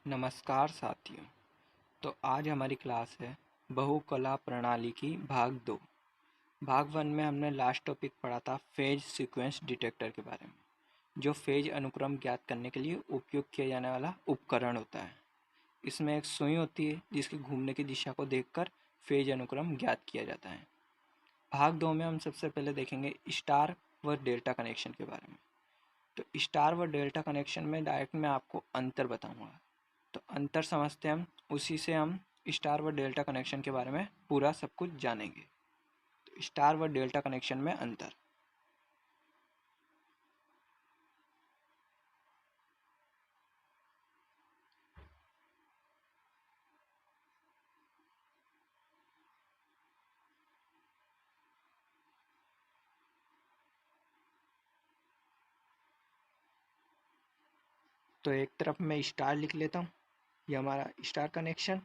नमस्कार साथियों। तो आज हमारी क्लास है बहुकला प्रणाली की भाग 2। भाग 1 में हमने लास्ट टॉपिक पढ़ा था फेज सीक्वेंस डिटेक्टर के बारे में, जो फेज अनुक्रम ज्ञात करने के लिए उपयोग किया जाने वाला उपकरण होता है। इसमें एक सुई होती है जिसके घूमने की दिशा को देखकर फेज अनुक्रम ज्ञात किया जाता है। भाग 2 में हम सबसे पहले देखेंगे स्टार व डेल्टा कनेक्शन के बारे में। तो स्टार व डेल्टा कनेक्शन में डायरेक्ट मैं आपको अंतर बताऊंगा। तो अंतर समझते हम, उसी से हम स्टार व डेल्टा कनेक्शन के बारे में पूरा सब कुछ जानेंगे। तो स्टार व डेल्टा कनेक्शन में अंतर। तो एक तरफ मैं स्टार लिख लेता हूँ, ये हमारा स्टार कनेक्शन,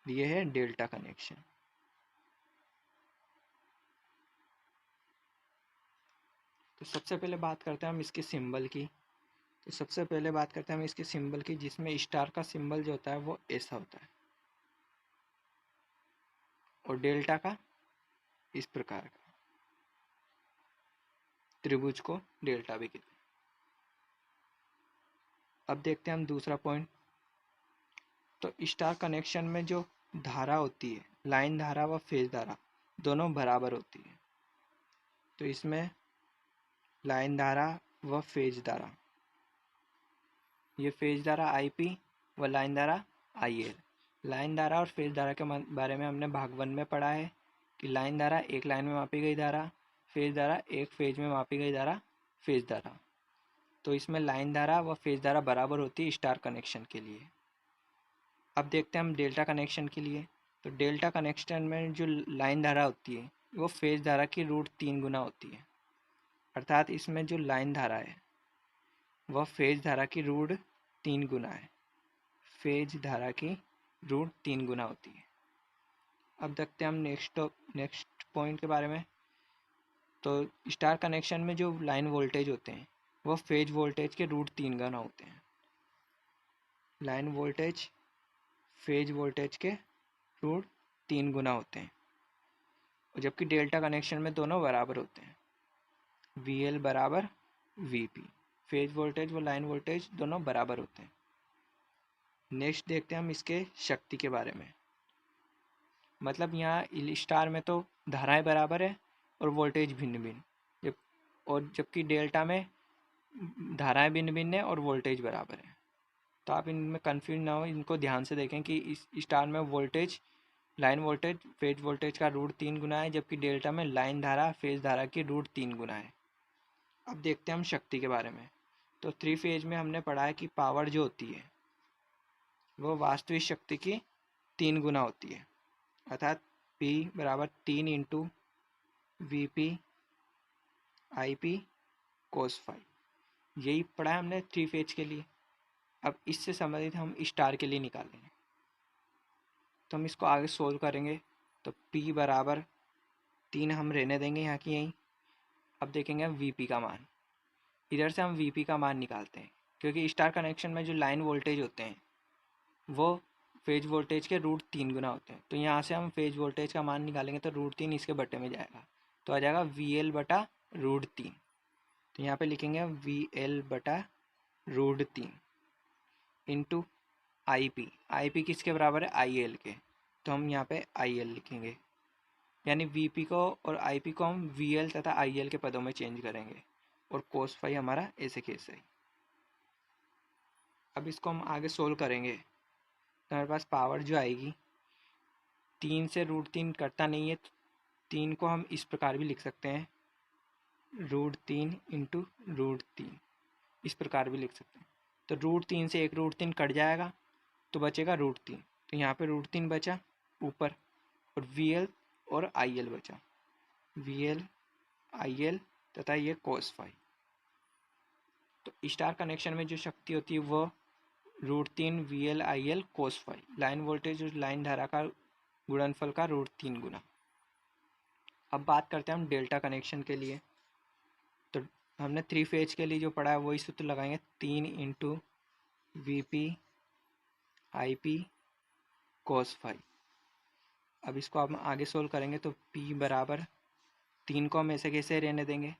ये है डेल्टा कनेक्शन। तो सबसे पहले बात करते हैं हम इसके सिंबल की। तो सबसे पहले बात करते हैं हम इसके सिंबल की, जिसमें स्टार का सिंबल जो होता है वो ऐसा होता है और डेल्टा का इस प्रकार का। त्रिभुज को डेल्टा भी कहते हैं। अब देखते हैं हम दूसरा पॉइंट। तो स्टार कनेक्शन में जो धारा होती है, लाइन धारा व फेज धारा दोनों बराबर होती है। तो इसमें लाइन धारा व फेज धारा, ये फेज धारा आईपी व लाइन धारा आईएल। लाइन धारा और फेज धारा के बारे में हमने भाग 1 में पढ़ा है कि लाइन धारा एक लाइन में मापी गई धारा, फेज धारा एक फेज में मापी गई धारा, फेज धारा। तो इसमें लाइन धारा व फेज धारा बराबर होती है स्टार कनेक्शन के लिए। अब देखते हैं हम डेल्टा कनेक्शन के लिए। तो डेल्टा कनेक्शन में जो लाइन धारा होती है वो फेज धारा की √3 गुना होती है। अर्थात इसमें जो लाइन धारा है वह फेज धारा की √3 गुना है। फेज धारा की √3 गुना होती है। अब देखते हैं हम नेक्स्ट पॉइंट के बारे में। तो स्टार कनेक्शन में जो लाइन वोल्टेज होते हैं वह फेज वोल्टेज के √3 गुना होते हैं। लाइन वोल्टेज फेज वोल्टेज के √3 गुना होते हैं, और जबकि डेल्टा कनेक्शन में दोनों बराबर होते हैं। VL बराबर VP, फेज वोल्टेज व लाइन वोल्टेज दोनों बराबर होते हैं। नेक्स्ट देखते हैं हम इसके शक्ति के बारे में। मतलब यहाँ स्टार में तो धाराएं बराबर है और वोल्टेज भिन्न भिन्न, जबकि डेल्टा में धाराएं भिन्न भिन्न है और वोल्टेज बराबर है। तो आप इनमें कंफ्यूज ना हो, इनको ध्यान से देखें कि इस स्टार में voltage, line voltage phase voltage का √3 गुना है, जबकि डेल्टा में लाइन धारा फेज धारा की √3 गुना है। अब देखते हैं हम शक्ति के बारे में। तो 3 फेज में हमने पढ़ा है कि पावर जो होती है वो वास्तविक शक्ति की 3 गुना होती है। अर्थात P बराबर 3 into VP IP cos phi. यही पढ़ा है हमने 3 फेज के लिए। अब इससे संबंधित हम स्टार के लिए निकालेंगे। तो हम इसको आगे सोल्व करेंगे। तो P बराबर 3 हम रहने देंगे यहाँ की यहीं। अब देखेंगे हम VP का मान। इधर से हम VP का मान निकालते हैं, क्योंकि स्टार कनेक्शन में जो लाइन वोल्टेज होते हैं वो फेज वोल्टेज के √3 गुना होते हैं। तो यहाँ से हम फेज वोल्टेज का मान निकालेंगे तो √3 इसके बटे में जाएगा, तो आ जाएगा VL बटा √3। तो यहाँ पे लिखेंगे VL बटा √3 इंटू IP किसके बराबर है? IL के। तो हम यहाँ पे IL लिखेंगे, यानी VP को और IP को हम VL तथा IL के पदों में चेंज करेंगे, और cos फाई हमारा ऐसे के ऐसे ही। अब इसको हम आगे सोल्व करेंगे तो हमारे पास पावर जो आएगी, 3 से √3 कटता नहीं है, तो 3 को हम इस प्रकार भी लिख सकते हैं, √3 इंटू √3, इस प्रकार भी लिख सकते हैं। तो √3 से एक √3 कट जाएगा तो बचेगा √3। तो यहाँ पे √3 बचा ऊपर, और VL और IL बचा, VL IL तथा ये cos फाई। तो स्टार कनेक्शन में जो शक्ति होती है वो √3 VL IL cos phi, line voltage और लाइन धारा का गुणनफल का √3 गुना। अब बात करते हैं हम डेल्टा कनेक्शन के लिए। तो हमने 3 फेज के लिए जो पढ़ा है वही सूत्र लगाएंगे, 3 into VP I P cos phi. अब इसको हम आगे सोल्व करेंगे तो P बराबर 3 को हम ऐसे कैसे रहने देंगे।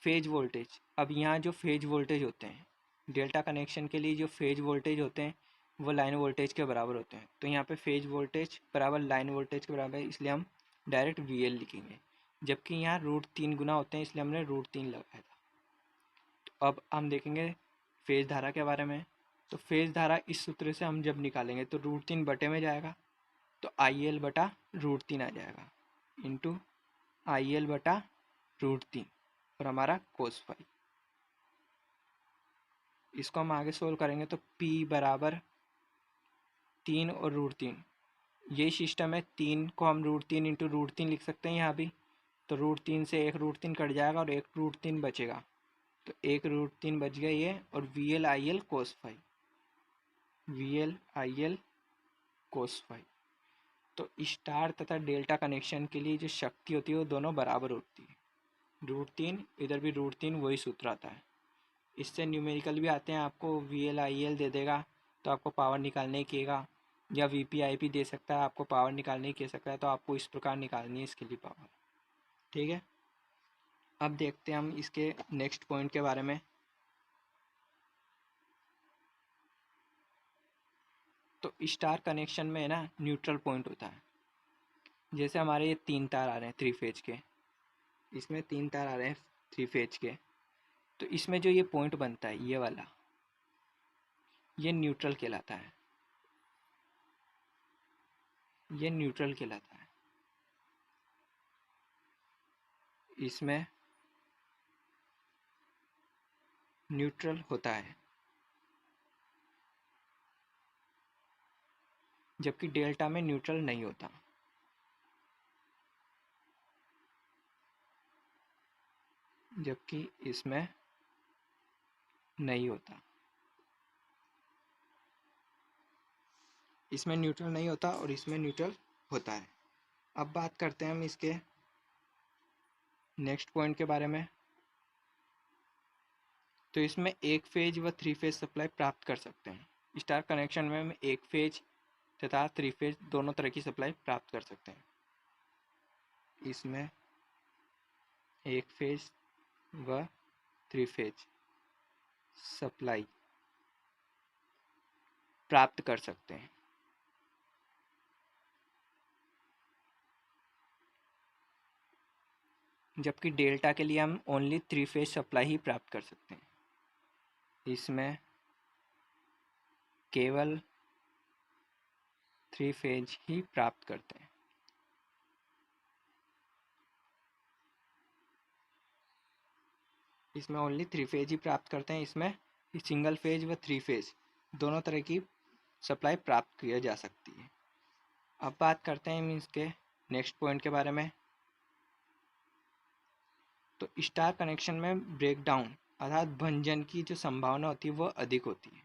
फेज वोल्टेज, अब यहाँ जो फेज वोल्टेज होते हैं डेल्टा कनेक्शन के लिए, जो फेज वोल्टेज होते हैं वो लाइन वोल्टेज के बराबर होते हैं। तो यहाँ पे फेज वोल्टेज बराबर लाइन वोल्टेज के बराबर है, इसलिए हम डायरेक्ट VL लिखेंगे। जबकि यहाँ √3 गुना होते हैं, इसलिए हमने √3 लगाया था। तो अब हम देखेंगे फेज धारा के बारे में। तो फेज धारा इस सूत्र से हम जब निकालेंगे तो √3 बटे में जाएगा, तो IL बटा √3 आ जाएगा इंटू IL बटा √3 और हमारा कोस फाई। इसको हम आगे सोल्व करेंगे तो P बराबर 3 और √3, ये सिस्टम है। 3 को हम √3 इंटू √3 लिख सकते हैं यहाँ भी, तो √3 से एक √3 कट जाएगा और एक √3 बचेगा, तो एक √3 बच गया ये, और VL IL cos phi, VL IL cos phi. तो स्टार तथा डेल्टा कनेक्शन के लिए जो शक्ति होती है वो दोनों बराबर होती है। √3 इधर भी √3, वही सूत्र आता है। इससे न्यूमेरिकल भी आते हैं, आपको VL IL दे देगा तो आपको पावर निकालने कीगा, या VP IP दे सकता है आपको पावर निकालने की कह सकता है, तो आपको इस प्रकार निकालनी है इसके लिए पावर। ठीक है, अब देखते हैं हम इसके नेक्स्ट पॉइंट के बारे में। तो स्टार कनेक्शन में है ना न्यूट्रल पॉइंट होता है। जैसे हमारे ये 3 तार आ रहे हैं 3 फेज के, इसमें 3 तार आ रहे हैं 3 फेज के, तो इसमें जो ये पॉइंट बनता है ये वाला, ये न्यूट्रल कहलाता है, ये न्यूट्रल कहलाता है। इसमें न्यूट्रल होता है, जबकि डेल्टा में न्यूट्रल नहीं होता। जबकि इसमें नहीं होता, इसमें न्यूट्रल नहीं होता और इसमें न्यूट्रल होता है। अब बात करते हैं हम इसके नेक्स्ट पॉइंट के बारे में। तो इसमें एक फेज व 3 फेज सप्लाई प्राप्त कर सकते हैं। स्टार कनेक्शन में हम एक फेज तथा 3 फेज दोनों तरह की सप्लाई प्राप्त कर सकते हैं। इसमें एक फेज व 3 फेज सप्लाई प्राप्त कर सकते हैं। जबकि डेल्टा के लिए हम ओनली 3 फेज सप्लाई ही प्राप्त कर सकते हैं। इसमें केवल 3 फेज ही प्राप्त करते हैं। इसमें ओनली 3 फेज ही प्राप्त करते हैं। इसमें सिंगल फेज व 3 फेज दोनों तरह की सप्लाई प्राप्त किया जा सकती है। अब बात करते हैं हम इसके नेक्स्ट पॉइंट के बारे में। तो स्टार कनेक्शन में ब्रेकडाउन अर्थात भंजन की जो संभावना होती है वह अधिक होती है।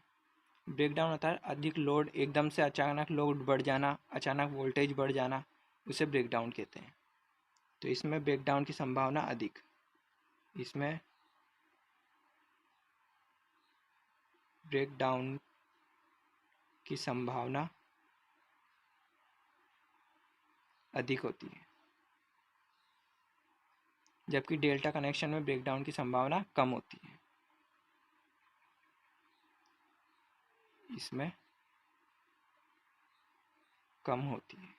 ब्रेकडाउन होता है अधिक लोड, एकदम से अचानक लोड बढ़ जाना, अचानक वोल्टेज बढ़ जाना, उसे ब्रेकडाउन कहते हैं। तो इसमें ब्रेकडाउन की संभावना अधिक, इसमें ब्रेकडाउन की संभावना अधिक होती है। जबकि डेल्टा कनेक्शन में ब्रेकडाउन की संभावना कम होती है। इसमें कम होती है।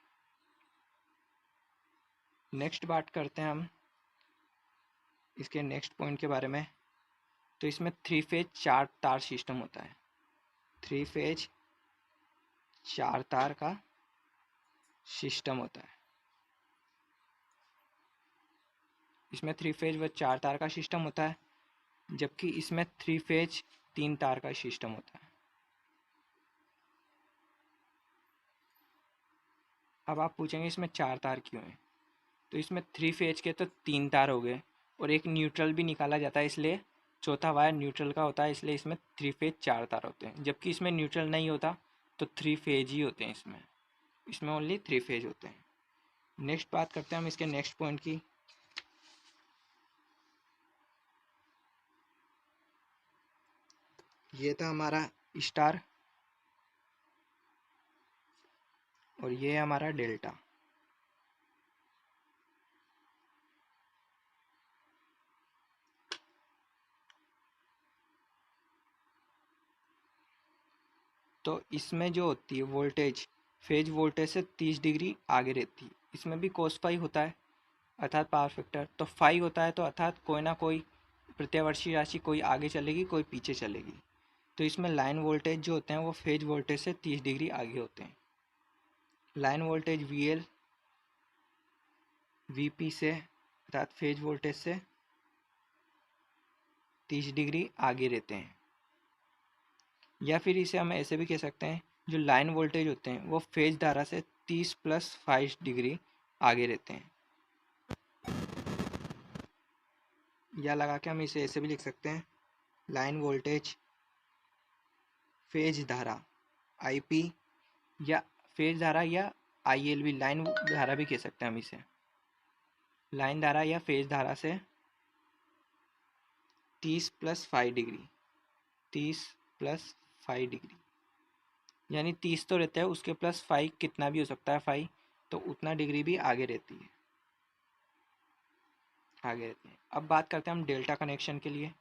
नेक्स्ट बात करते हैं हम इसके नेक्स्ट पॉइंट के बारे में। तो इसमें 3 फेज 4 तार सिस्टम होता है। 3 फेज 4 तार का सिस्टम होता है। इसमें 3 फेज व 4 तार का सिस्टम होता है, जबकि इसमें 3 फेज 3 तार का सिस्टम होता है। अब आप पूछेंगे इसमें 4 तार क्यों है। तो इसमें 3 फेज के तो 3 तार हो गए और एक न्यूट्रल भी निकाला जाता है, इसलिए चौथा वायर न्यूट्रल का होता है, इसलिए इसमें 3 फेज 4 तार होते हैं। जबकि इसमें न्यूट्रल नहीं होता तो 3 फेज ही होते हैं। इसमें ओनली 3 फेज होते हैं। नेक्स्ट बात करते हैं हम इसके नेक्स्ट पॉइंट की। ये था हमारा स्टार और ये है हमारा डेल्टा। तो इसमें जो होती है वोल्टेज, फेज वोल्टेज से 30 डिग्री आगे रहती है। इसमें भी cos फाई होता है अर्थात पावर फैक्टर। तो फाई होता है तो अर्थात कोई ना कोई प्रत्यावर्ती राशि कोई आगे चलेगी कोई पीछे चलेगी। तो इसमें लाइन वोल्टेज जो होते हैं वो फेज वोल्टेज से 30 डिग्री आगे होते हैं। लाइन वोल्टेज VL VP से अर्थात फेज वोल्टेज से 30 डिग्री आगे रहते हैं। या फिर इसे हम ऐसे भी कह सकते हैं, जो लाइन वोल्टेज होते हैं वो फेज धारा से 30 + 5 डिग्री आगे रहते हैं। या लगा के हम इसे ऐसे भी लिख सकते हैं, लाइन वोल्टेज फेज धारा IP या फेज धारा या IL भी, लाइन धारा भी कह सकते हैं हम इसे। लाइन धारा या फेज धारा से 30 + 5 डिग्री, 30 + 5 डिग्री यानी 30 तो रहता है, उसके +5 कितना भी हो सकता है 5, तो उतना डिग्री भी आगे रहती है, आगे रहती है। अब बात करते हैं हम डेल्टा कनेक्शन के लिए।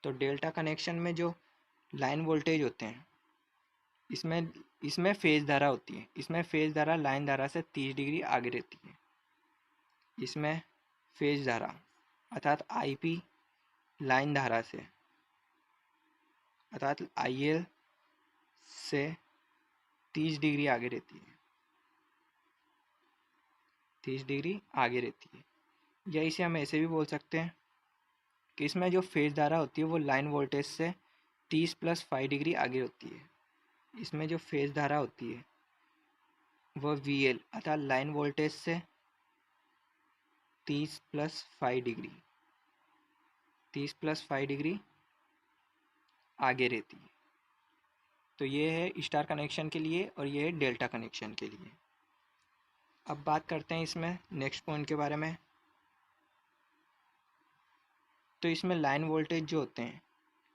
तो डेल्टा कनेक्शन में जो लाइन वोल्टेज होते हैं, इसमें इसमें फेज धारा होती है। इसमें फेज धारा लाइन धारा से 30 डिग्री आगे रहती है। इसमें फेज धारा अर्थात IP लाइन धारा से अर्थात IL से 30 डिग्री आगे रहती है, 30 डिग्री आगे रहती है। या इसे हम ऐसे भी बोल सकते हैं कि इसमें जो फेज धारा होती है वो लाइन वोल्टेज से 30 + 5 डिग्री आगे होती है। इसमें जो फेज धारा होती है वो VL अर्थात लाइन वोल्टेज से 30 + 5 डिग्री, 30 + 5 डिग्री आगे रहती है। तो ये है स्टार कनेक्शन के लिए और ये है डेल्टा कनेक्शन के लिए। अब बात करते हैं इसमें नेक्स्ट पॉइंट के बारे में। तो इसमें लाइन वोल्टेज जो होते हैं,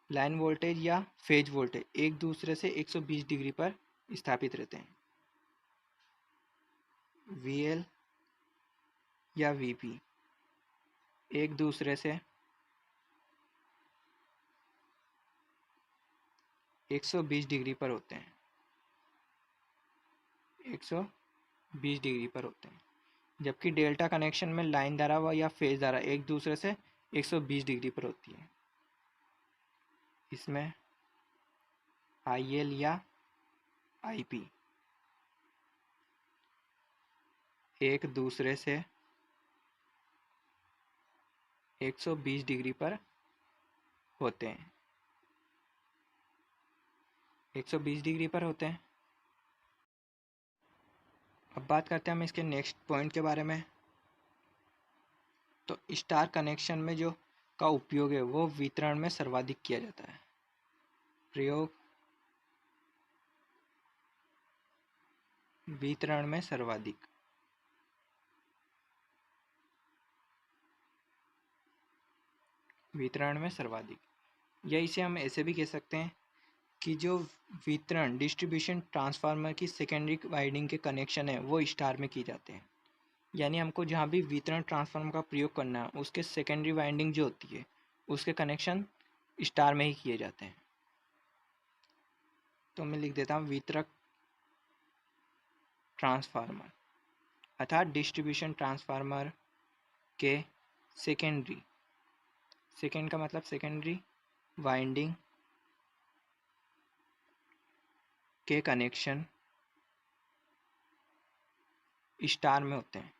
लाइन वोल्टेज या फेज वोल्टेज एक दूसरे से 120 डिग्री पर स्थापित रहते हैं। VL या VP एक दूसरे से 120 डिग्री पर होते हैं, 120 डिग्री पर होते हैं। जबकि डेल्टा कनेक्शन में लाइन धारा व या फेज धारा एक दूसरे से 120 डिग्री पर होती है। इसमें IL या IP एक दूसरे से 120 डिग्री पर होते हैं, 120 डिग्री पर होते हैं। अब बात करते हैं हम इसके नेक्स्ट पॉइंट के बारे में। तो स्टार कनेक्शन में जो का उपयोग है वो वितरण में सर्वाधिक किया जाता है। प्रयोग वितरण में सर्वाधिक। वितरण में सर्वाधिक या इसे हम ऐसे भी कह सकते हैं कि जो वितरण डिस्ट्रीब्यूशन ट्रांसफार्मर की सेकेंडरी वाइंडिंग के कनेक्शन है वो स्टार में किए जाते हैं। यानी हमको जहाँ भी वितरण ट्रांसफार्मर का प्रयोग करना है उसके सेकेंडरी वाइंडिंग जो होती है उसके कनेक्शन स्टार में ही किए जाते हैं। तो मैं लिख देता हूँ वितरक ट्रांसफार्मर अर्थात डिस्ट्रीब्यूशन ट्रांसफार्मर के सेकेंडरी, सेकेंड का मतलब सेकेंडरी वाइंडिंग के कनेक्शन स्टार में होते हैं।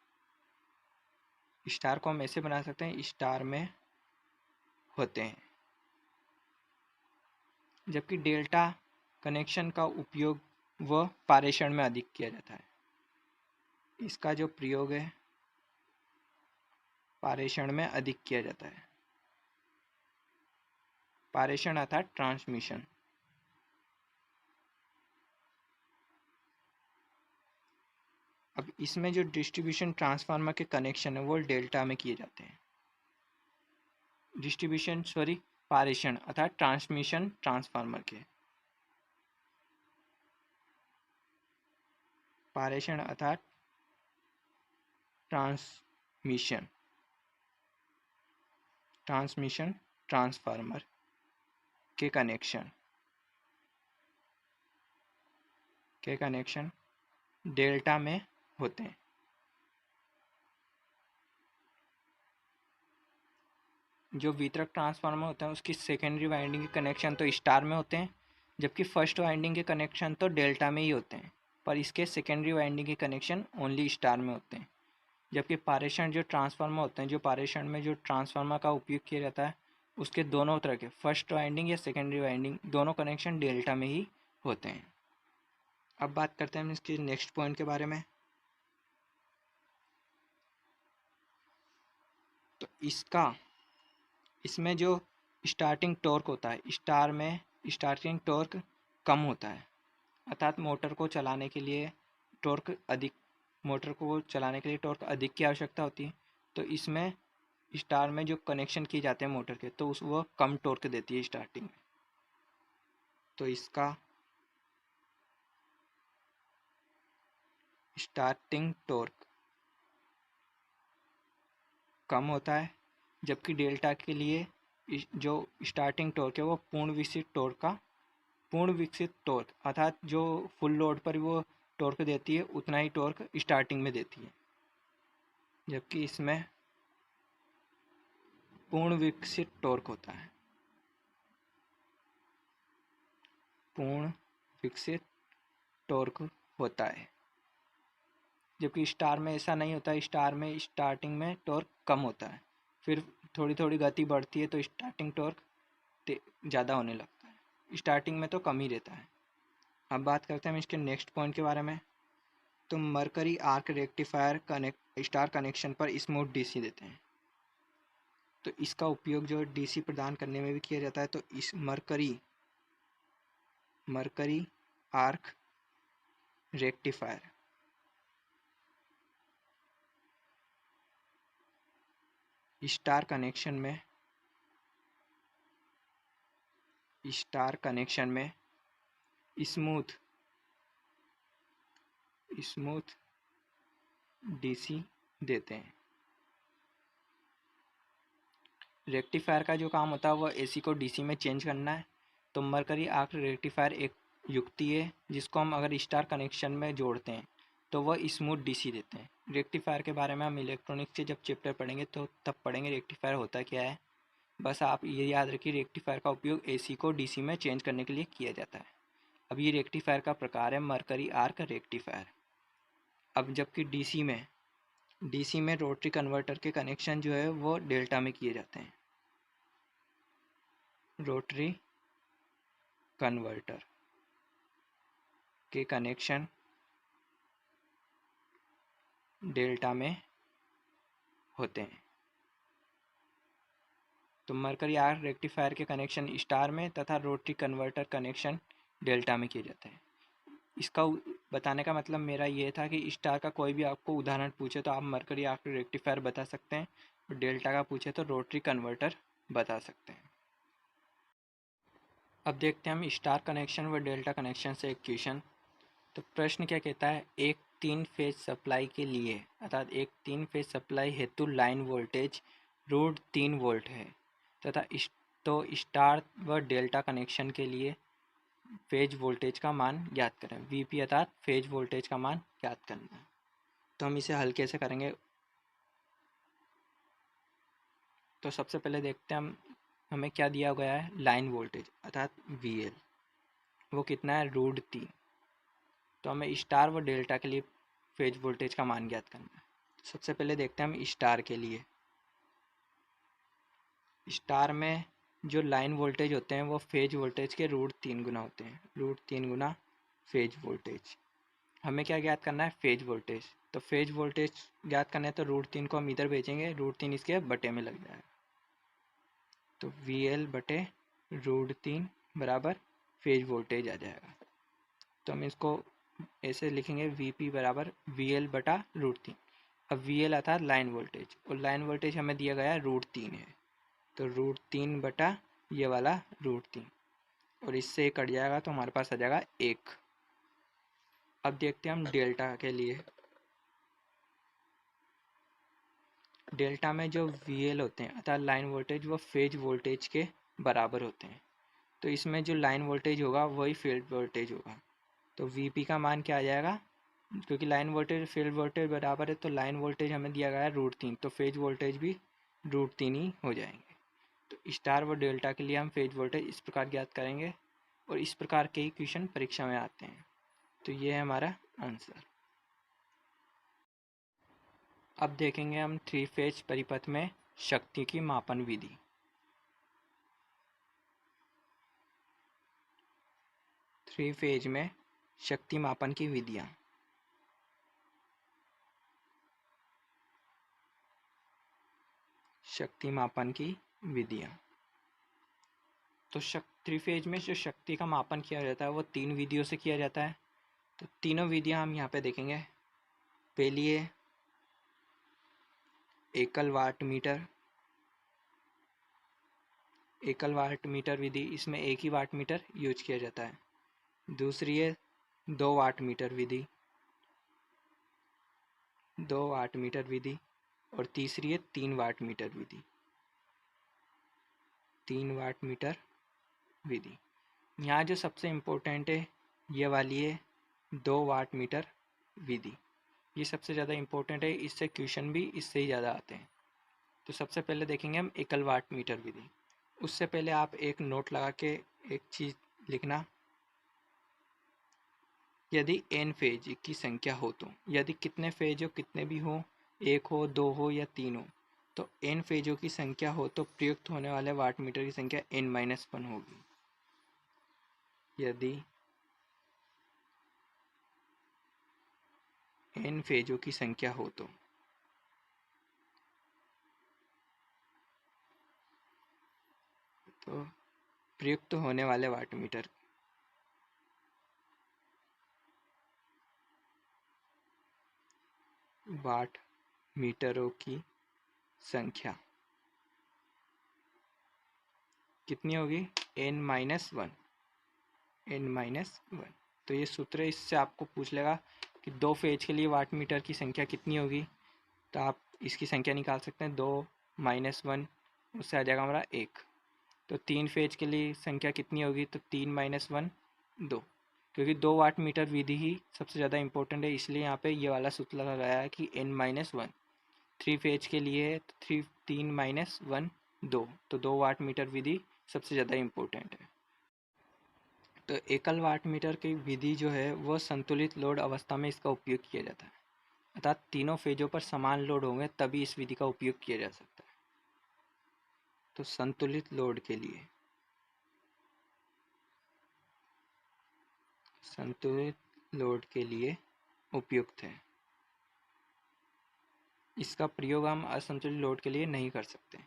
स्टार को हम ऐसे बना सकते हैं, स्टार में होते हैं। जबकि डेल्टा कनेक्शन का उपयोग वह पारेषण में अधिक किया जाता है। इसका जो प्रयोग है पारेषण में अधिक किया जाता है। पारेषण अर्थात ट्रांसमिशन। अब इसमें जो डिस्ट्रीब्यूशन ट्रांसफार्मर के कनेक्शन है वो डेल्टा में किए जाते हैं। डिस्ट्रीब्यूशन पारेषण अर्थात ट्रांसमिशन ट्रांसफार्मर के पारेषण अर्थात ट्रांसमिशन ट्रांसफार्मर के कनेक्शन डेल्टा में होते हैं। जो वितरक ट्रांसफार्मर होता है उसकी सेकेंडरी वाइंडिंग के कनेक्शन तो स्टार में होते हैं, जबकि फर्स्ट वाइंडिंग के कनेक्शन तो डेल्टा में ही होते हैं, पर इसके सेकेंडरी वाइंडिंग के कनेक्शन ओनली स्टार में होते हैं। जबकि पारेषण जो ट्रांसफार्मर होते हैं, जो पारेषण में जो ट्रांसफार्मर का उपयोग किया जाता है, उसके दोनों तरह के फर्स्ट वाइंडिंग या सेकेंडरी वाइंडिंग दोनों कनेक्शन डेल्टा में ही होते हैं। अब बात करते हैं इसके नेक्स्ट पॉइंट के बारे में। तो इसमें जो स्टार्टिंग टॉर्क होता है, स्टार में स्टार्टिंग टॉर्क कम होता है, अर्थात मोटर को चलाने के लिए टॉर्क अधिक की आवश्यकता होती है। तो इसमें स्टार में जो कनेक्शन किए जाते हैं मोटर के, तो वो कम टॉर्क देती है स्टार्टिंग में। तो इसका स्टार्टिंग टॉर्क कम होता है, जबकि डेल्टा के लिए जो स्टार्टिंग टॉर्क है वो पूर्ण विकसित टॉर्क अर्थात जो फुल लोड पर वो टॉर्क देती है उतना ही टॉर्क स्टार्टिंग में देती है, जबकि इसमें पूर्ण विकसित टॉर्क होता है। पूर्ण विकसित टॉर्क होता है, जबकि स्टार में ऐसा नहीं होता है। स्टार में स्टार्टिंग में टॉर्क कम होता है, फिर थोड़ी थोड़ी गति बढ़ती है तो स्टार्टिंग टॉर्क ज़्यादा होने लगता है, स्टार्टिंग में तो कम ही रहता है। अब बात करते हैं हम इसके नेक्स्ट पॉइंट के बारे में। तो mercury arc rectifier star connection पर स्मूथ डीसी देते हैं। तो इसका उपयोग जो डीसी प्रदान करने में भी किया जाता है। तो इस mercury arc rectifier star connection में स्मूथ डीसी देते हैं। रेक्टिफायर का जो काम होता है वो एसी को डीसी में चेंज करना है। तो मरकरी आर्क रेक्टिफायर एक युक्ति है जिसको हम अगर स्टार कनेक्शन में जोड़ते हैं तो वह स्मूथ डीसी देते हैं। रेक्टिफायर के बारे में हम इलेक्ट्रॉनिक्स से जब चैप्टर पढ़ेंगे तो तब पढ़ेंगे रेक्टिफायर होता क्या है। बस आप ये याद रखिए रेक्टिफायर का उपयोग एसी को डीसी में चेंज करने के लिए किया जाता है। अब ये रेक्टिफायर का प्रकार है मरकरी आर्क रेक्टिफायर। अब जबकि डीसी में रोटरी कन्वर्टर के कनेक्शन जो है वो डेल्टा में किए जाते हैं। रोटरी कन्वर्टर के कनेक्शन डेल्टा में होते हैं। तो मरकरी आर्क रेक्टिफायर के कनेक्शन स्टार में तथा रोटरी कन्वर्टर कनेक्शन डेल्टा में किए जाते हैं। इसका बताने का मतलब मेरा ये था कि स्टार का कोई भी आपको उदाहरण पूछे तो आप मरकरी आर्क रेक्टिफायर बता सकते हैं, और डेल्टा का पूछे तो रोटरी कन्वर्टर बता सकते हैं। अब देखते हैं हम स्टार कनेक्शन व डेल्टा कनेक्शन से एक क्वेश्चन। तो प्रश्न क्या कहता है, एक 3 फेज सप्लाई के लिए अर्थात एक 3 फेज सप्लाई हेतु लाइन वोल्टेज √3 वोल्ट है तथा तो स्टार व डेल्टा कनेक्शन के लिए फेज वोल्टेज का मान ज्ञात करें। वीपी अर्थात फेज वोल्टेज का मान ज्ञात करना है। तो हम इसे हल कैसे करेंगे। तो सबसे पहले देखते हैं हमें क्या दिया गया है, लाइन वोल्टेज अर्थात वीएल वो कितना है √3। तो हमें स्टार व डेल्टा के लिए फेज वोल्टेज का मान ज्ञात करना है। सबसे पहले देखते हैं हम स्टार के लिए। स्टार में जो लाइन वोल्टेज होते हैं वो फेज वोल्टेज के √3 गुना होते हैं, √3 गुना फेज वोल्टेज। हमें क्या ज्ञात करना है, फेज वोल्टेज। तो फेज वोल्टेज ज्ञात करना है तो √3 को हम इधर भेजेंगे, √3 इसके बटे में लग जाएगा। तो VL बटे √3 बराबर फेज वोल्टेज आ जाएगा। तो हम इसको ऐसे लिखेंगे VP बराबर VL बटा √3। अब VL आता है लाइन वोल्टेज और लाइन वोल्टेज हमें दिया गया है √3 है, तो √3 बटा ये वाला √3 और इससे कट जाएगा तो हमारे पास आ जाएगा 1। अब देखते हैं हम डेल्टा के लिए। डेल्टा में जो VL होते हैं अर्थात लाइन वोल्टेज, वो फेज वोल्टेज के बराबर होते हैं। तो इसमें जो लाइन वोल्टेज होगा वही फील्ड वोल्टेज होगा। तो VP का मान क्या आ जाएगा, क्योंकि लाइन वोल्टेज फील्ड वोल्टेज बराबर है, तो लाइन वोल्टेज हमें दिया गया है √3, तो फेज वोल्टेज भी √3 ही हो जाएंगे। तो स्टार व डेल्टा के लिए हम फेज वोल्टेज इस प्रकार ज्ञात करेंगे, और इस प्रकार के ही क्वेश्चन परीक्षा में आते हैं। तो ये है हमारा आंसर। अब देखेंगे हम 3 फेज परिपथ में शक्ति की मापन विधि। थ्री फेज में शक्ति मापन की विधियाँ। शक्ति मापन की विधियाँ। तो थ्री फेज में जो शक्ति का मापन किया जाता है वो 3 विधियों से किया जाता है। तो तीनों विधियाँ हम यहाँ पे देखेंगे। पहली है एकल वाट मीटर। एकल वाट मीटर विधि, इसमें एक ही वाट मीटर यूज किया जाता है। दूसरी है 2 वाट मीटर विधि। 2 वाट मीटर विधि। और तीसरी है 3 वाट मीटर विधि। 3 वाट मीटर विधि। यहाँ जो सबसे इम्पोर्टेंट है ये वाली है 2 वाट मीटर विधि। ये सबसे ज़्यादा इम्पोर्टेंट है, इससे क्वेश्चन भी इससे ही ज़्यादा आते हैं। तो सबसे पहले देखेंगे हम एकल वाट मीटर विधि। उससे पहले आप एक नोट लगा के एक चीज़ लिखना, यदि n फेज की संख्या हो तो, यदि कितने फेज हो, कितने भी हो, 1 हो, 2 हो या 3 हो, तो n फेजों की संख्या हो तो प्रयुक्त होने वाले वाट मीटर की संख्या n-1 होगी। यदि n फेजों की संख्या हो तो प्रयुक्त होने वाले वाट मीटरों की संख्या कितनी होगी, n-1। n-1। तो ये सूत्र है, इससे आपको पूछ लेगा कि 2 फेज के लिए वाट मीटर की संख्या कितनी होगी, तो आप इसकी संख्या निकाल सकते हैं। 2-1, उससे आ जाएगा हमारा 1। तो 3 फेज के लिए संख्या कितनी होगी, तो 3-1 2। क्योंकि 2 वाट मीटर विधि ही सबसे ज़्यादा इंपॉर्टेंट है, इसलिए यहाँ पे ये वाला सूत्र लगा गया है कि n-1। 3 फेज के लिए है तो 3-1 2, तो 2 वाट मीटर विधि सबसे ज़्यादा इम्पोर्टेंट है। तो एकल वाट मीटर की विधि जो है वो संतुलित लोड अवस्था में इसका उपयोग किया जाता है, अर्थात तीनों फेजों पर समान लोड होंगे तभी इस विधि का उपयोग किया जा सकता है। तो संतुलित लोड के लिए, संतुलित लोड के लिए उपयुक्त है। इसका प्रयोग हम असंतुलित लोड के लिए नहीं कर सकते।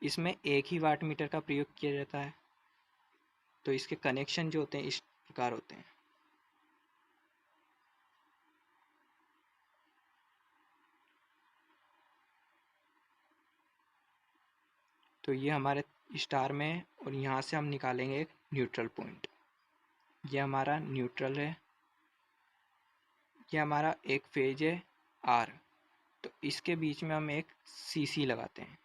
इसमें एक ही वाट मीटर का प्रयोग किया जाता है। तो इसके कनेक्शन जो होते हैं इस प्रकार होते हैं। तो ये हमारे स्टार में है, और यहाँ से हम निकालेंगे एक न्यूट्रल पॉइंट। ये हमारा न्यूट्रल है। ये हमारा एक फेज है R। तो इसके बीच में हम एक CC लगाते हैं।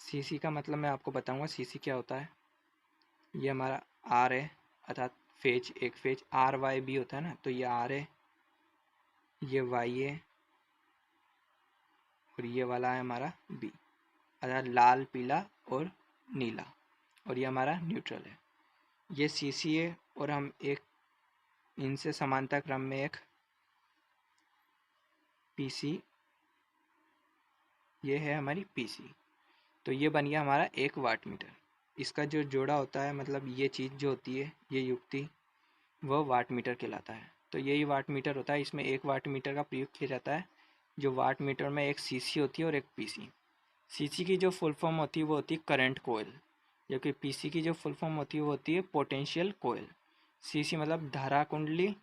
CC का मतलब मैं आपको बताऊंगा CC क्या होता है। ये हमारा R है, अर्थात फेज, एक फेज RYB होता है ना, तो ये R है, ये Y है, और ये वाला है हमारा B, अर्थात लाल, पीला और नीला, और ये हमारा न्यूट्रल है। ये CC है, और हम एक इनसे समांतर क्रम में एक PC, ये है हमारी PC। तो ये बन गया हमारा 1 वाट मीटर। इसका जो जोड़ा होता है, मतलब ये चीज़ जो होती है, ये युक्ति, वह वाट मीटर कहलाता है। तो यही वाट मीटर होता है, इसमें 1 वाट मीटर का प्रयोग किया जाता है। जो वाट मीटर में एक CC होती है और एक PC। CC की जो फुल फॉर्म होती है वो होती है करंट कोयल, जबकि PC की जो फुल फॉर्म होती है वो होती है पोटेंशियल कोयल। CC मतलब धारा कुंडली,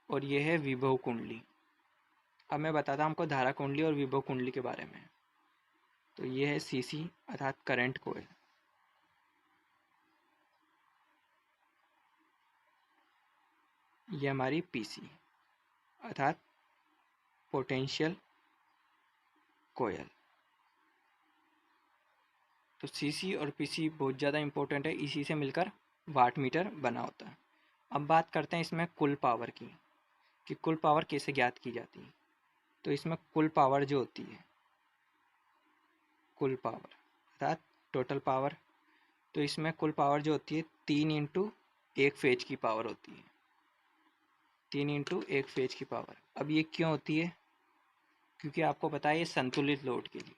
और ये है विभव कुंडली। अब मैं बताता हूँ आपको धारा कुंडली और विभव कुंडली के बारे में। तो ये है CC अर्थात करंट कोयल। ये हमारी पीसी अर्थात पोटेंशियल कोयल। तो सीसी और पीसी बहुत ज़्यादा इम्पोर्टेंट है, इसी से मिलकर वाट मीटर बना होता है। अब बात करते हैं इसमें कुल पावर की, कि कुल पावर कैसे ज्ञात की जाती है। तो इसमें कुल पावर जो होती है, कुल पावर अर्थात टोटल पावर, तो इसमें कुल पावर जो होती है 3 इंटू एक फेज की पावर होती है, 3 इंटू एक फेज की पावर। अब ये क्यों होती है, क्योंकि आपको पता है ये संतुलित लोड के लिए,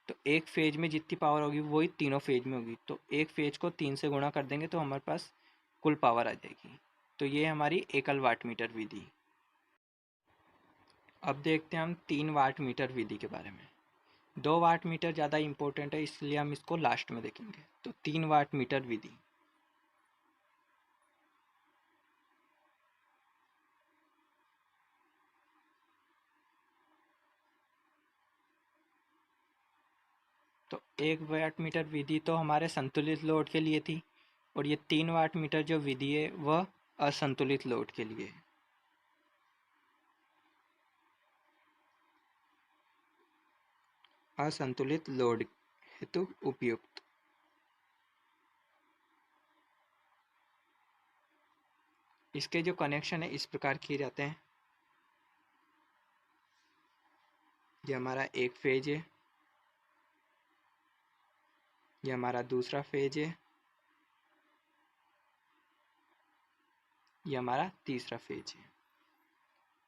तो एक फेज में जितनी पावर होगी वही तीनों फेज में होगी, तो एक फेज को 3 से गुणा कर देंगे तो हमारे पास कुल पावर आ जाएगी। तो ये हमारी एकल वाट मीटर विधि। अब देखते हैं हम 3 वाट मीटर विधि के बारे में। 2 वाट मीटर ज़्यादा इम्पोर्टेंट है, इसलिए हम इसको लास्ट में देखेंगे। तो 3 वाट मीटर विधि। तो 1 वाट मीटर विधि तो हमारे संतुलित लोड के लिए थी, और ये 3 वाट मीटर जो विधि है वह असंतुलित लोड के लिए है। असंतुलित लोड हेतु उपयुक्त। इसके जो कनेक्शन है इस प्रकार किए जाते हैं। ये हमारा एक फेज है, ये हमारा दूसरा फेज है, ये हमारा तीसरा फेज है।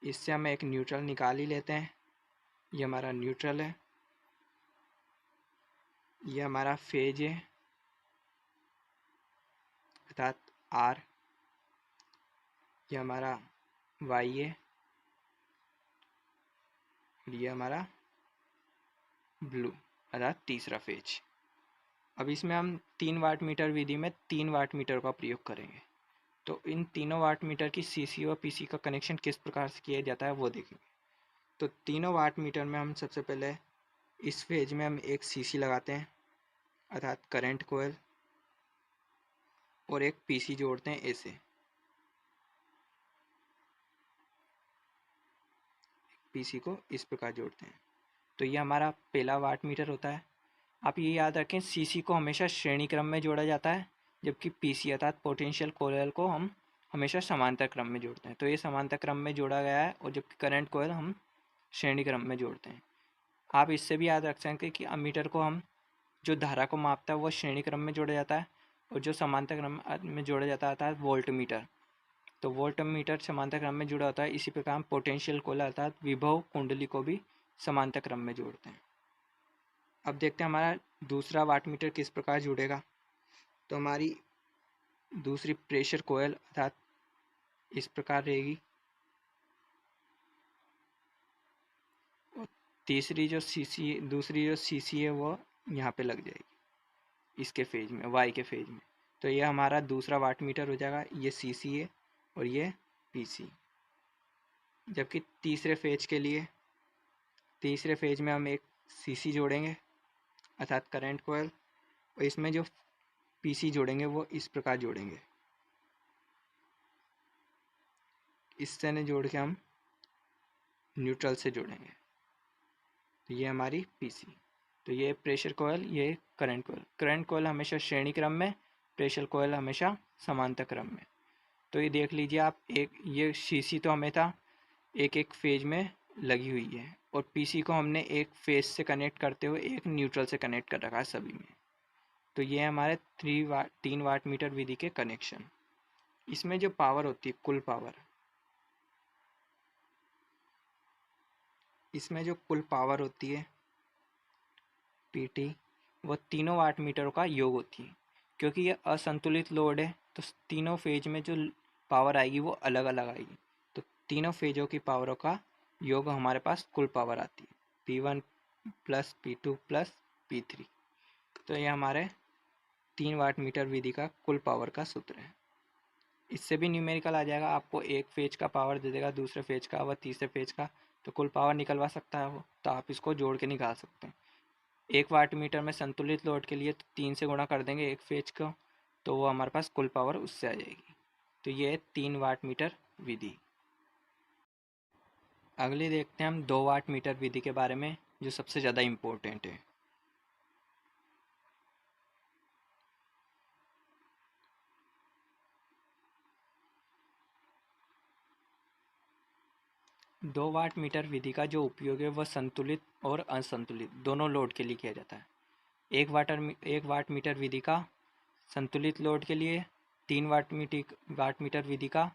इससे हम एक न्यूट्रल निकाल ही लेते हैं। ये हमारा न्यूट्रल है, ये हमारा फेज है अर्थात आर, ये हमारा वाई है, ये हमारा ब्लू अर्थात तीसरा फेज। अब इसमें हम 3 वाट मीटर विधि में 3 वाट मीटर का प्रयोग करेंगे। तो इन तीनों वाट मीटर की सीसी और पीसी का कनेक्शन किस प्रकार से किया जाता है वो देखेंगे। तो तीनों वाट मीटर में हम सबसे पहले इस फेज में हम एक सीसी लगाते हैं अर्थात करंट कोयल, और एक पीसी जोड़ते हैं ऐसे, पीसी को इस प्रकार जोड़ते हैं। तो ये हमारा पहला वाट मीटर होता है। आप ये याद रखें, सीसी को हमेशा श्रेणी क्रम में जोड़ा जाता है, जबकि पीसी अर्थात पोटेंशियल कोयल को हम हमेशा समांतर क्रम में जोड़ते हैं। तो ये समांतर क्रम में जोड़ा गया है, और जबकि करंट कोयल हम श्रेणी क्रम में जोड़ते हैं। आप इससे भी याद रख सकते हैं कि अमीटर को हम जो धारा को मापता है वो श्रेणी क्रम में जोड़ा जाता है, और जो समांतर क्रम में जोड़ा जाता है वोल्ट मीटर, तो वोल्ट मीटर समांतर क्रम में जुड़ा होता है। इसी प्रकार हम पोटेंशियल कोयल अर्थात विभव कुंडली को भी समांतर क्रम में जोड़ते हैं। अब देखते हैं हमारा दूसरा वाट मीटर किस प्रकार जुड़ेगा। तो हमारी दूसरी प्रेशर कोयल अर्थात इस प्रकार रहेगी, और दूसरी जो सीसी है वो यहाँ पे लग जाएगी इसके फेज में, वाई के फेज में। तो ये हमारा दूसरा वाट मीटर हो जाएगा, ये सीसी है और ये पीसी। जबकि तीसरे फेज में हम एक सीसी जोड़ेंगे अर्थात करंट कोयल, और इसमें जो पीसी जोड़ेंगे वो इस प्रकार जोड़ेंगे, इससे न जोड़ के हम न्यूट्रल से जोड़ेंगे। तो ये हमारी पीसी। तो ये प्रेशर कोयल, ये करंट कोयल हमेशा श्रेणी क्रम में, प्रेशर कोयल हमेशा समांतर क्रम में। तो ये देख लीजिए आप, एक ये सीसी तो हमें था एक एक फेज में लगी हुई है, और पीसी को हमने एक फेज से कनेक्ट करते हुए एक न्यूट्रल से कनेक्ट कर रखा है सभी में। तो ये हमारे 3 वाट मीटर विधि के कनेक्शन। इसमें जो पावर होती है कुल पावर, इसमें जो कुल पावर होती है पीटी, वो तीनों वाट मीटरों का योग होती है। क्योंकि ये असंतुलित लोड है तो तीनों फेज में जो पावर आएगी वो अलग अलग आएगी, तो तीनों फेजों की पावरों का योग हमारे पास कुल पावर आती है, P1 plus P2 plus P3। तो ये हमारे 3 वाट मीटर विधि का कुल पावर का सूत्र है। इससे भी न्यूमेरिकल आ जाएगा, आपको एक फेज का पावर दे देगा, दूसरे फेज का व तीसरे फेज का, तो कुल पावर निकलवा सकता है वो, तो आप इसको जोड़ के निकाल सकते हैं। 1 वाट मीटर में संतुलित लोड के लिए तो 3 से गुणा कर देंगे एक फेज को, तो वो हमारे पास कुल पावर उससे आ जाएगी। तो ये 3 वाट मीटर विधि। अगली देखते हैं हम 2 वाट मीटर विधि के बारे में, जो सबसे ज़्यादा इम्पोर्टेंट है। दो वाट मीटर विधि का जो उपयोग है वह संतुलित और असंतुलित दोनों लोड के लिए किया जाता है। एक वाट मीटर विधि का संतुलित लोड के लिए, 3 वाट मीटर विधि का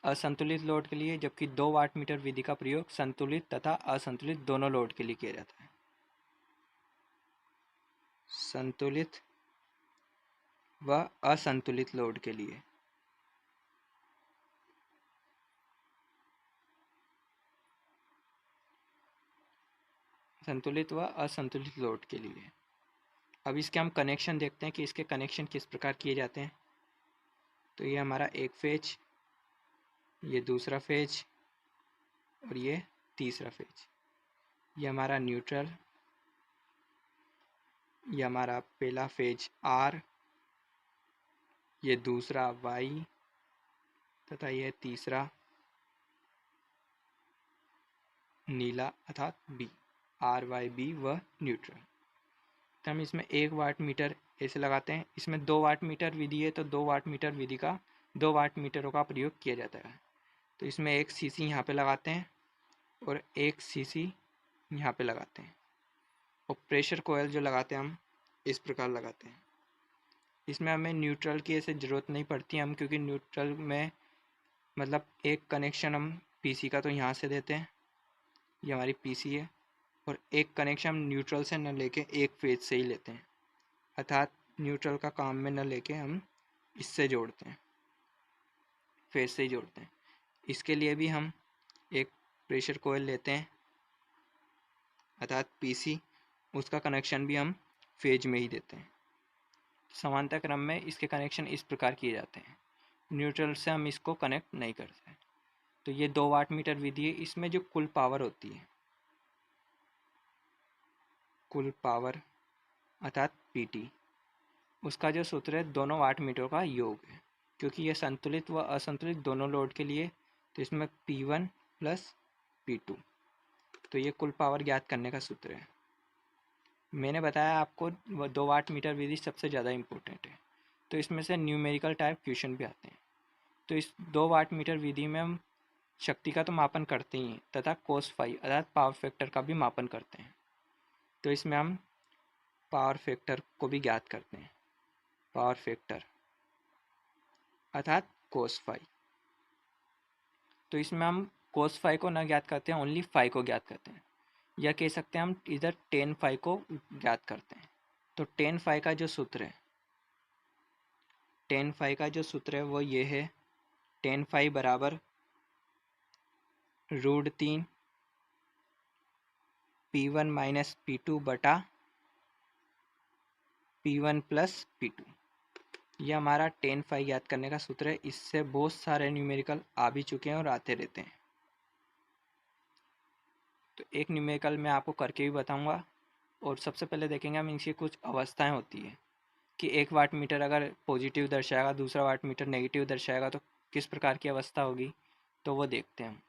असंतुलित लोड के लिए, जबकि 2 वाट मीटर विधि का प्रयोग संतुलित तथा असंतुलित दोनों लोड के लिए किया जाता है। संतुलित व असंतुलित लोड के लिए। संतुलित व असंतुलित लोड के लिए। अब इसके हम कनेक्शन देखते हैं कि इसके कनेक्शन किस प्रकार किए जाते हैं। तो ये हमारा एक फेज, ये दूसरा फेज और ये तीसरा फेज। ये हमारा न्यूट्रल, ये हमारा पहला फेज आर, ये दूसरा वाई तथा ये तीसरा नीला अर्थात बी, आर वाई बी व न्यूट्रल। तो हम इसमें 1 वाट मीटर ऐसे लगाते हैं। इसमें 2 वाट मीटर विधि है तो 2 वाट मीटर विधि का 2 वाट मीटरों का प्रयोग किया जाता है। तो इसमें एक सीसी यहाँ पे लगाते हैं और एक सीसी यहाँ पे लगाते हैं। और प्रेशर कोयल जो लगाते हैं हम इस प्रकार लगाते हैं। इसमें हमें न्यूट्रल की ऐसे ज़रूरत नहीं पड़ती हम, क्योंकि न्यूट्रल में मतलब एक कनेक्शन हम पीसी का तो यहाँ से देते हैं, ये हमारी पीसी है, और एक कनेक्शन हम न्यूट्रल से न लेके एक फेज से ही लेते हैं, अर्थात न्यूट्रल का काम में न लेके हम इससे जोड़ते हैं, फेज से ही जोड़ते हैं। इसके लिए भी हम एक प्रेशर कोयल लेते हैं अर्थात पीसी, उसका कनेक्शन भी हम फेज में ही देते हैं। समांतर क्रम में इसके कनेक्शन इस प्रकार किए जाते हैं। न्यूट्रल से हम इसको कनेक्ट नहीं करते। तो ये 2 वाट मीटर विधि है। इसमें जो कुल पावर होती है, कुल पावर अर्थात पीटी, उसका जो सूत्र है दोनों वाट मीटरों का योग है। क्योंकि ये संतुलित व असंतुलित दोनों लोड के लिए, तो इसमें P1 प्लस P2, तो ये कुल पावर ज्ञात करने का सूत्र है। मैंने बताया आपको 2 वाट मीटर विधि सबसे ज़्यादा इम्पोर्टेंट है। तो इसमें से न्यूमेरिकल टाइप क्वेश्चन भी आते हैं। तो इस 2 वाट मीटर विधि में हम शक्ति का तो मापन करते ही हैं तथा कोस फाई अर्थात पावर फैक्टर का भी मापन करते हैं। तो इसमें हम पावर फैक्टर को भी ज्ञात करते हैं। पावर फैक्टर अर्थात कोस फाई। तो इसमें हम कोस फाई को ना ज्ञात करते हैं, ओनली फाई को ज्ञात करते हैं, या कह सकते हैं हम इधर टेन फाई को ज्ञात करते हैं। तो टेन फाई का जो सूत्र है, टेन फाई का जो सूत्र है वो ये है, टेन फाई बराबर √3 P1 माइनस P2 बटा P1 प्लस P2। यह हमारा टेन फाई याद करने का सूत्र है। इससे बहुत सारे न्यूमेरिकल आ भी चुके हैं और आते रहते हैं। तो एक न्यूमेरिकल मैं आपको करके भी बताऊंगा। और सबसे पहले देखेंगे हम इनकी कुछ अवस्थाएं होती है कि 1 वाट मीटर अगर पॉजिटिव दर्शाएगा, दूसरा वाट मीटर नेगेटिव दर्शाएगा, तो किस प्रकार की अवस्था होगी, तो वो देखते हैं हम।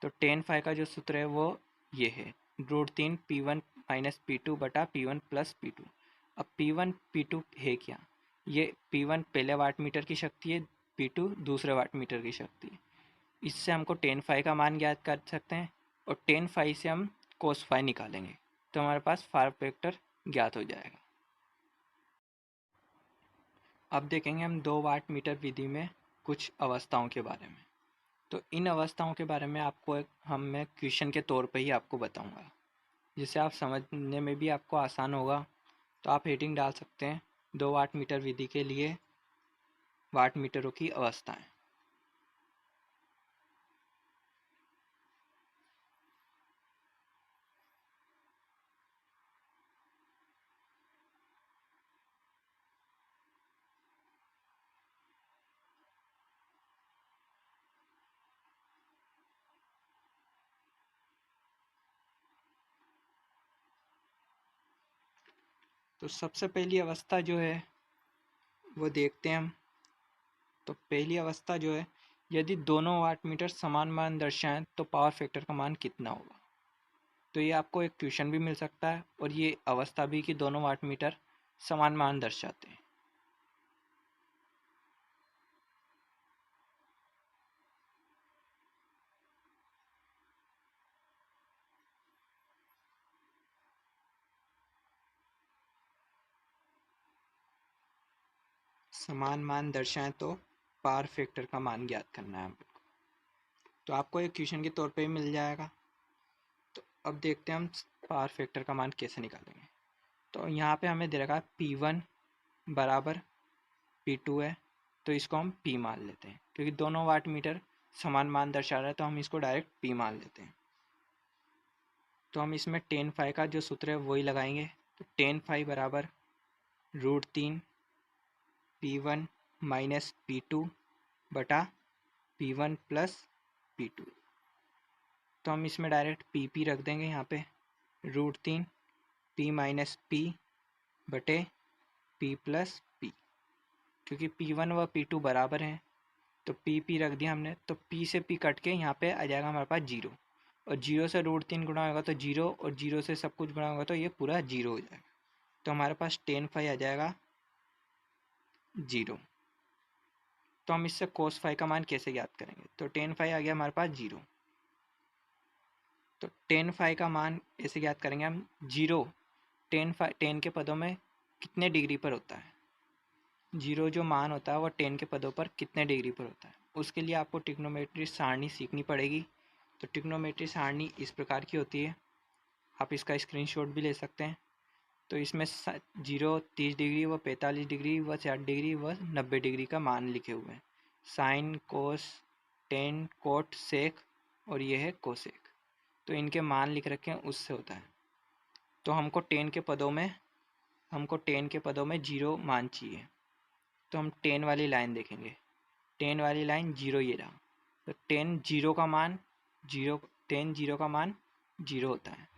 तो टेन फाई का जो सूत्र है वो ये है, √3 P1 माइनस P2 बटा P1 प्लस P2। अब P1 P2 है क्या? ये P1 पहले वाट मीटर की शक्ति है, P2 दूसरे वाट मीटर की शक्ति है। इससे हमको टेन फाई का मान ज्ञात कर सकते हैं और टेन फाई से हम कोस फाई निकालेंगे, तो हमारे पास पावर फैक्टर ज्ञात हो जाएगा। अब देखेंगे हम 2 वाट मीटर विधि में कुछ अवस्थाओं के बारे में। तो इन अवस्थाओं के बारे में आपको मैं क्वेश्चन के तौर पे ही आपको बताऊंगा, जिससे आप समझने में भी आपको आसान होगा। तो आप हेडिंग डाल सकते हैं 2 वाट मीटर विधि के लिए वाट मीटरों की अवस्थाएं। तो सबसे पहली अवस्था जो है वो देखते हैं हम। तो पहली अवस्था जो है यदि दोनों वाटमीटर समान मान दर्शाएं तो पावर फैक्टर का मान कितना होगा। तो ये आपको एक क्वेश्चन भी मिल सकता है और ये अवस्था भी कि दोनों वाटमीटर समान मान दर्शाते हैं। समान मान दर्शाएं तो पावर फैक्टर का मान ज्ञात करना है हमको। तो आपको एक क्वेश्चन के तौर पे ही मिल जाएगा। तो अब देखते हैं हम पावर फैक्टर का मान कैसे निकालेंगे। तो यहाँ पे हमें दे रखा है P1 बराबर P2 है, तो इसको हम P मान लेते हैं क्योंकि दोनों वाट मीटर समान मान दर्शा रहा है, तो हम इसको डायरेक्ट P मान लेते हैं। तो हम इसमें tan फाई का जो सूत्र है वही लगाएंगे। तो tan फाई बराबर √3 P1 माइनस P2 बटा P1 प्लस P2। तो हम इसमें डायरेक्ट PP रख देंगे यहाँ पे, √3 P माइनस P बटे P प्लस P, क्योंकि P1 व P2 बराबर हैं तो PP रख दिया हमने। तो P से P कट के यहाँ पे आ जाएगा हमारे पास 0, और 0 से √3 गुणा होगा तो 0, और 0 से सब कुछ गुणा होगा तो ये पूरा 0 हो जाएगा। तो हमारे पास tan फाई आ जाएगा 0। तो हम इससे cos फाई का मान कैसे ज्ञात करेंगे। तो tan फाई आ गया हमारे पास 0। तो tan फाई का मान ऐसे ज्ञात करेंगे हम 0 tan के पदों में कितने डिग्री पर होता है। 0 जो मान होता है वो tan के पदों पर कितने डिग्री पर होता है, उसके लिए आपको ट्रिग्नोमेट्री सारणी सीखनी पड़ेगी। तो ट्रिग्नोमेट्री सारणी इस प्रकार की होती है, आप इसका स्क्रीनशॉट भी ले सकते हैं। तो इसमें 0 30 डिग्री व 45 डिग्री व 60 डिग्री व 90 डिग्री का मान लिखे हुए हैं। साइन, कोस, टेन, कोट, सेक और ये है कोसेक। तो इनके मान लिख रखे हैं, उससे होता है। तो हमको टेन के पदों में 0 मान चाहिए। तो हम टेन वाली लाइन देखेंगे, टेन वाली लाइन 0 ये रहा। तो टेन जीरो का मान 0 होता है।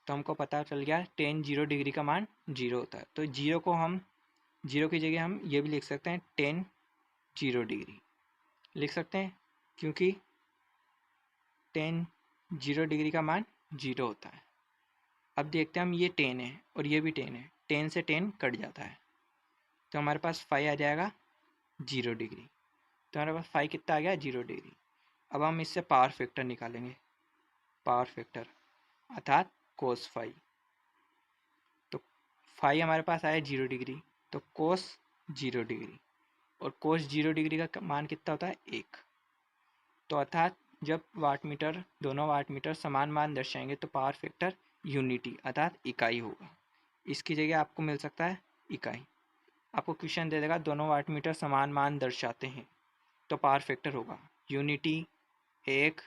तो हमको पता चल गया टेन 0 डिग्री का मान 0 होता है। तो 0 की जगह हम ये भी लिख सकते हैं टेन 0 डिग्री लिख सकते हैं, क्योंकि टेन 0 डिग्री का मान 0 होता है। अब देखते हैं हम, ये टेन है और ये भी टेन है, टेन से टेन कट जाता है तो हमारे पास फाई आ जाएगा 0 डिग्री। तो हमारे पास फाई कितना आ गया 0 डिग्री। अब हम इससे पावर फैक्टर निकालेंगे, पावर फैक्टर अर्थात कोस फाई। तो फाई हमारे पास आया 0 डिग्री, तो कोस 0 डिग्री, और कोस 0 डिग्री का मान कितना होता है 1। तो अर्थात जब दोनों वाट मीटर समान मान दर्शाएंगे तो पावर फैक्टर यूनिटी अर्थात इकाई होगा। इसकी जगह आपको मिल सकता है इकाई। आपको क्वेश्चन दे देगा दोनों वाट मीटर समान मान दर्शाते हैं तो पावर फैक्टर होगा यूनिटी, एक,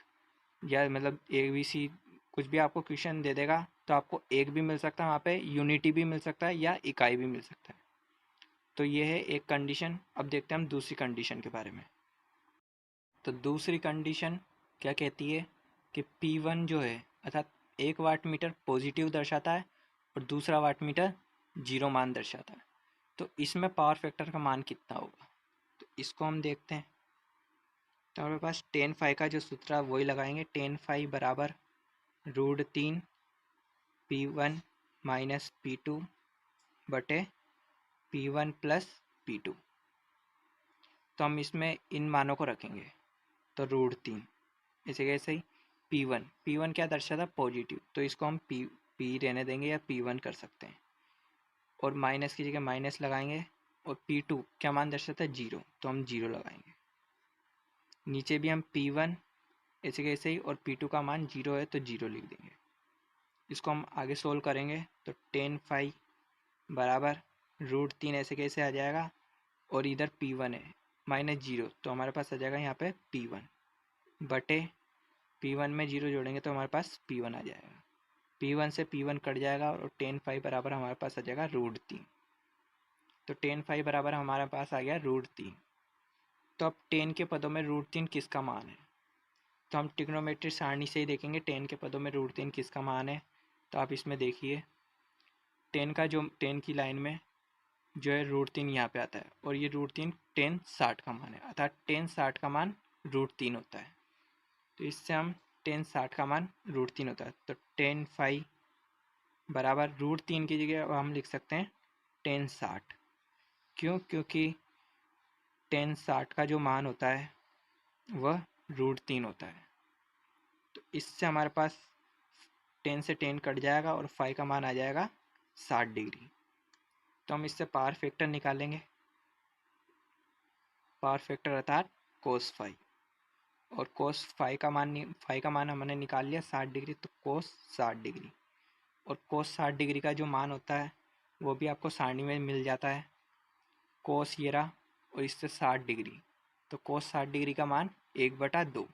या मतलब ABC, कुछ भी आपको क्वेश्चन दे देगा तो आपको एक भी मिल सकता है, वहाँ पे यूनिटी भी मिल सकता है या इकाई भी मिल सकता है। तो ये है एक कंडीशन। अब देखते हैं हम दूसरी कंडीशन के बारे में। तो दूसरी कंडीशन क्या कहती है कि P1 जो है अर्थात एक वाट मीटर पॉजिटिव दर्शाता है और दूसरा वाट मीटर 0 मान दर्शाता है। तो इसमें पावर फैक्टर का मान कितना होगा, तो इसको हम देखते हैं। तो हमारे पास tan फाई का जो सूत्र है वही लगाएंगे, tan फाई बराबर √3 P1 माइनस P2 बटे P1 प्लस P2। तो हम इसमें इन मानों को रखेंगे, तो √3 इसे कैसे ही P1 क्या दर्शाता पॉजिटिव, तो इसको हम P रहने देंगे या P1 कर सकते हैं, और माइनस की जगह माइनस लगाएंगे। और P2 क्या मान दर्शाता है 0, तो हम 0 लगाएंगे। नीचे भी हम P1 ऐसे कैसे ही, और P2 का मान 0 है तो 0 लिख देंगे। इसको हम आगे सोल्व करेंगे तो tan फाई बराबर √3 ऐसे कैसे आ जाएगा, और इधर P1 है माइनस 0, तो हमारे पास आ जाएगा यहाँ पे P1 बटे P1 में 0 जोड़ेंगे तो हमारे पास P1 आ जाएगा। P1 से P1 कट जाएगा और tan फाई बराबर हमारे पास आ जाएगा √3। तो tan फाई बराबर हमारे पास आ गया √3। तो अब tan के पदों में √3 किसका मान है, तो हम ट्रिग्नोमेट्री सारणी से ही देखेंगे tan के पदों में √3 किसका मान है। तो आप इसमें देखिए tan की लाइन में जो है √3 यहाँ पे आता है, और ये √3 tan 60 का मान है, अर्थात tan 60 का मान √3 होता है। तो इससे हम tan 60 का मान √3 होता है, तो tan phi बराबर √3 की जगह अब हम लिख सकते हैं tan 60। क्यों? क्योंकि tan 60 का जो मान होता है वह √3 होता है। तो इससे हमारे पास 10 से 10 कट जाएगा और phi का मान आ जाएगा 60 डिग्री। तो हम इससे पावर फैक्टर निकालेंगे, पावर फैक्टर अर्थात cos phi, और cos phi का मान हमने निकाल लिया 60 डिग्री, तो cos 60 डिग्री, और cos 60 डिग्री का जो मान होता है वो भी आपको सारणी में मिल जाता है, cos ये रहा और इससे 60 डिग्री, तो cos 60 डिग्री का मान 1/2,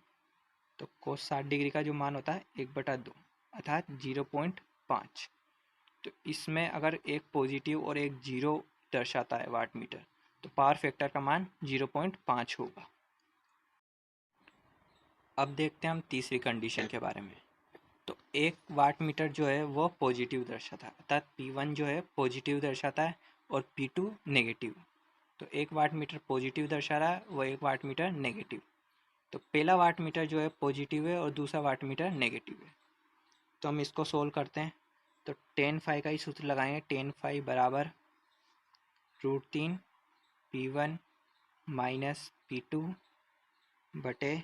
तो cos 60 डिग्री का जो मान होता है 1/2 अर्थात 0.5। तो इसमें अगर एक पॉजिटिव और एक जीरो दर्शाता है वाट मीटर, तो पावर फैक्टर का मान 0.5 होगा। अब देखते हैं हम तीसरी कंडीशन के बारे में। तो एक वाट मीटर जो है वो पॉजिटिव दर्शाता है, अर्थात P1 जो है पॉजिटिव दर्शाता है और P2 नेगेटिव। तो एक वाट मीटर पॉजिटिव दर्शा रहा है, वो एक वाट मीटर नेगेटिव। तो पहला वाट मीटर जो है पॉजिटिव है और दूसरा वाट मीटर नेगेटिव है। तो हम इसको सोल्व करते हैं। तो tan phi का ही सूत्र लगाएंगे, tan phi बराबर √3 P1 माइनस P2 बटे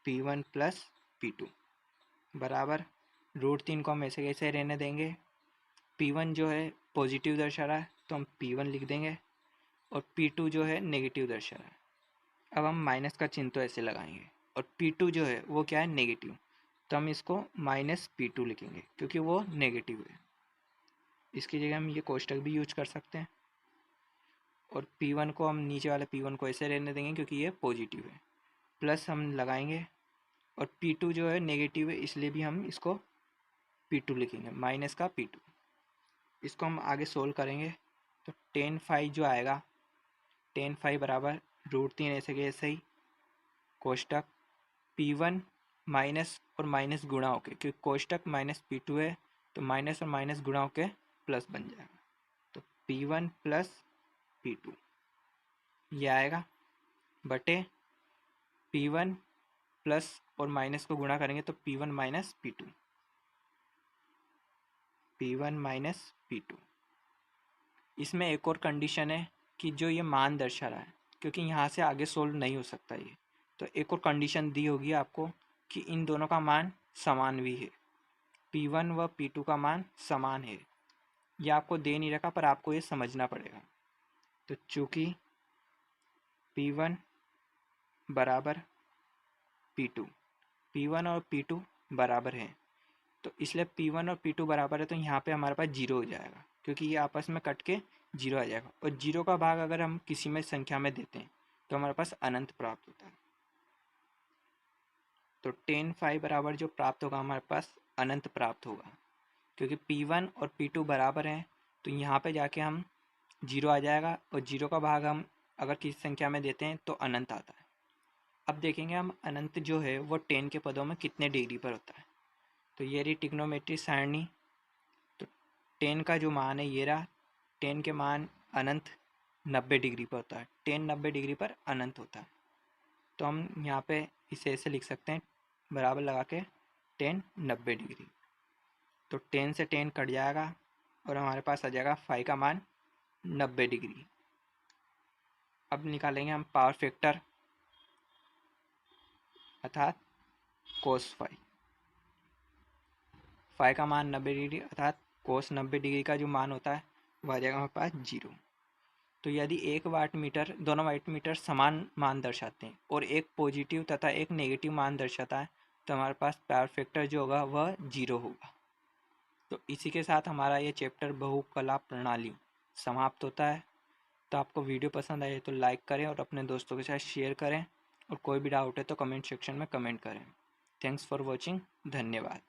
P1 प्लस P2 बराबर √3 को हम ऐसे कैसे रहने देंगे। P1 जो है पॉजिटिव दर्शा रहा है तो हम P1 लिख देंगे, और P2 जो है नेगेटिव दर्शा रहा है। अब हम माइनस का चिन्ह तो ऐसे लगाएंगे, और P2 जो है वो क्या है नेगेटिव, तो हम इसको माइनस P2 लिखेंगे क्योंकि वो नेगेटिव है। इसकी जगह हम ये कोष्टक भी यूज कर सकते हैं, और P1 को हम नीचे वाले P1 को ऐसे रहने देंगे क्योंकि ये पॉजिटिव है, प्लस हम लगाएंगे, और P2 जो है नेगेटिव है इसलिए भी हम इसको P2 लिखेंगे, माइनस का P2। इसको हम आगे सोल्व करेंगे तो tan phi जो आएगा, tan phi बराबर √3 ऐसे के ऐसे ही कोष्टक P1 माइनस और माइनस गुणा होके, क्योंकि कोष्टक माइनस P2 है तो माइनस और माइनस गुणा होके प्लस बन जाएगा, तो P1 प्लस P2 ये आएगा बटे P1 प्लस और माइनस को गुणा करेंगे तो P1 minus P2, P1 minus P2। इसमें एक और कंडीशन है कि जो ये मान दर्शा रहा है, क्योंकि यहाँ से आगे सोल्व नहीं हो सकता ये, तो एक और कंडीशन दी होगी आपको कि इन दोनों का मान समान भी है, P1 व P2 का मान समान है। यह आपको दे नहीं रखा पर आपको ये समझना पड़ेगा। तो चूँकि P1 बराबर P2, P1 और P2 बराबर हैं, तो इसलिए P1 और P2 बराबर है, तो यहाँ पे हमारे पास जीरो हो जाएगा क्योंकि ये आपस में कट के जीरो आ जाएगा, और जीरो का भाग अगर हम किसी में संख्या में देते हैं तो हमारे पास अनंत प्राप्त होता है। तो tan phi बराबर जो प्राप्त होगा हमारे पास अनंत प्राप्त होगा, क्योंकि P1 और P2 बराबर हैं, तो यहाँ पे जाके हम जीरो आ जाएगा, और जीरो का भाग हम अगर किसी संख्या में देते हैं तो अनंत आता है। अब देखेंगे हम अनंत जो है वो 10 के पदों में कितने डिग्री पर होता है। तो ये रही ट्रिग्नोमेट्री सारणी। तो 10 का जो मान है ये रहा, 10 के मान अनंत 90 डिग्री पर होता है, 10 90 डिग्री पर अनंत होता है। तो हम यहाँ पे इसे ऐसे लिख सकते हैं, बराबर लगा के 10 90 डिग्री। तो 10 से 10 कट जाएगा और हमारे पास आ जाएगा phi का मान 90 डिग्री। अब निकालेंगे हम पावर फैक्टर अर्थात cos phi। phi का मान 90 डिग्री अर्थात cos 90 डिग्री का जो मान होता है वह आ जाएगा हमारे पास जीरो। तो यदि एक वाट मीटर, दोनों वाट मीटर समान मान दर्शाते हैं और एक पॉजिटिव तथा एक नेगेटिव मान दर्शाता है, तो हमारे पास पावर फैक्टर जो होगा वह जीरो होगा। तो इसी के साथ हमारा ये चैप्टर बहुकला प्रणाली समाप्त होता है। तो आपको वीडियो पसंद आए तो लाइक करें और अपने दोस्तों के साथ शेयर करें, और कोई भी डाउट है तो कमेंट सेक्शन में कमेंट करें। थैंक्स फॉर वॉचिंग, धन्यवाद।